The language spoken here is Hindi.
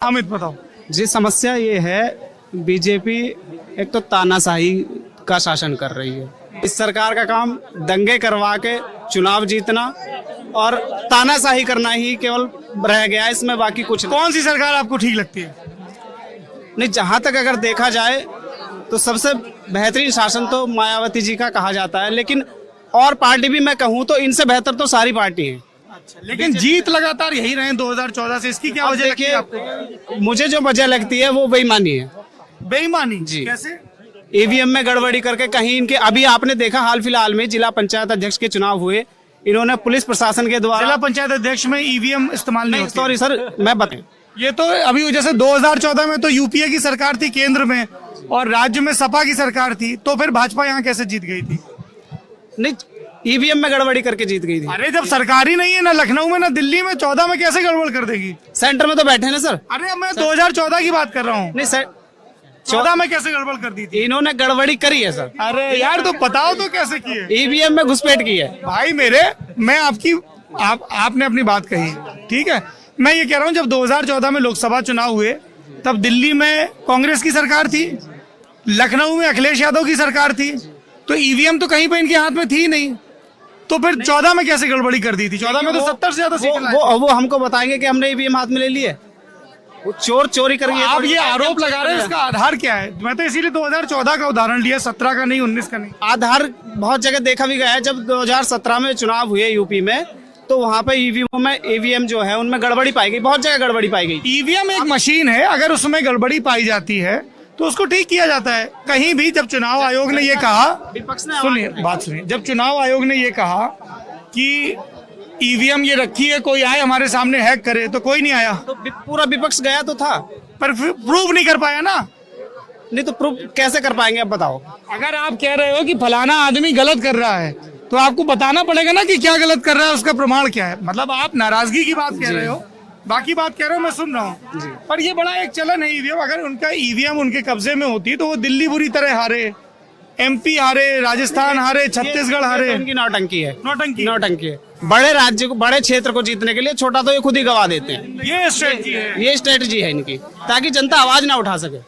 अमित बताओ। जी, समस्या ये है बीजेपी एक तो तानाशाही का शासन कर रही है। इस सरकार का काम दंगे करवा के चुनाव जीतना और तानाशाही करना ही केवल रह गया है, इसमें बाकी कुछ नहीं। कौन सी सरकार आपको ठीक लगती है? नहीं, जहां तक अगर देखा जाए तो सबसे बेहतरीन शासन तो मायावती जी का कहा जाता है, लेकिन और पार्टी भी मैं कहूँ तो इनसे बेहतर तो सारी पार्टी है। लेकिन जीत लगातार यही रहे 2014 से, इसकी क्या वजह लगती है आपको? देखिए, मुझे जो वजह लगती है वो बेईमानी है। बेईमानी जी। कैसे? ईवीएम में गड़बड़ी करके कहीं इनके, अभी आपने देखा हाल फिलहाल में जिला पंचायत अध्यक्ष के चुनाव हुए, इन्होंने पुलिस प्रशासन के द्वारा जिला पंचायत अध्यक्ष में ईवीएम इस्तेमाल नहीं होती है। सॉरी सर, मैं बताऊं, ये तो अभी जैसे 2014 में तो यूपीए की सरकार थी केंद्र में और राज्य में सपा की सरकार थी, तो फिर भाजपा यहाँ कैसे जीत गई थी? नहीं, ईवीएम में गड़बड़ी करके जीत गई थी। अरे जब सरकार ही नहीं है ना लखनऊ में ना दिल्ली में, 14 में कैसे गड़बड़ कर देगी? सेंटर में तो बैठे हैं ना सर। अरे अब मैं 2014 की बात कर रहा हूँ, नहीं सर, 14 में कैसे गड़बड़ कर दी थी? इन्होंने गड़बड़ी करी है सर। अरे यार तो बताओ तो कैसे की है? ईवीएम में घुसपैठ की है। भाई मेरे, मैं आपने अपनी बात कही, ठीक है। मैं ये कह रहा हूँ जब 2014 में लोकसभा चुनाव हुए तब दिल्ली में कांग्रेस की सरकार थी, लखनऊ में अखिलेश यादव की सरकार थी, तो ईवीएम तो कहीं पे इनके हाथ में थी नहीं, तो फिर 14 में कैसे गड़बड़ी कर दी थी? 14 में तो 70 से ज्यादा सीटें लाई थी। वो हमको बताएंगे कि हमने ईवीएम हाथ में ले लिए। वो चोरी करके आप ये आरोप लगा रहे हैं, इसका आधार क्या है? मैं तो इसीलिए 2014 का उदाहरण लिया, 17 का नहीं, 19 का नहीं। आधार बहुत जगह देखा भी गया है। जब 2017 में चुनाव हुए यूपी में, तो वहां पे ईवीएम जो है उनमें गड़बड़ी पाई गई, बहुत जगह गड़बड़ी पाई गई। ईवीएम एक मशीन है, अगर उसमें गड़बड़ी पाई जाती है तो उसको ठीक किया जाता है। कहीं भी जब चुनाव आयोग ने ये कहा, विपक्ष ने सुनिए बात सुनिए, जब चुनाव आयोग ने ये कहा कि ईवीएम ये रखी है, कोई आए हमारे सामने हैक करे, तो कोई नहीं आया, तो पूरा विपक्ष गया तो था, पर प्रूव नहीं कर पाया ना। नहीं तो प्रूफ कैसे कर पाएंगे? अब बताओ। अगर आप कह रहे हो कि फलाना आदमी गलत कर रहा है तो आपको बताना पड़ेगा ना कि क्या गलत कर रहा है, उसका प्रमाण क्या है। मतलब आप नाराजगी की बात कह रहे हो, बाकी बात कह रहे हो, मैं सुन रहा हूँ, पर ये बड़ा एक चलन है ईवीएम। अगर उनका ईवीएम उनके कब्जे में होती तो वो दिल्ली बुरी तरह हारे, एमपी हारे, राजस्थान हारे, छत्तीसगढ़ हारे। उनकी नौटंकी है। नौटंकी है। बड़े राज्य को, बड़े क्षेत्र को जीतने के लिए छोटा तो ये खुद ही गवा देते हैं। ये स्ट्रेटजी है। ये स्ट्रेटजी है इनकी, ताकि जनता आवाज ना उठा सके।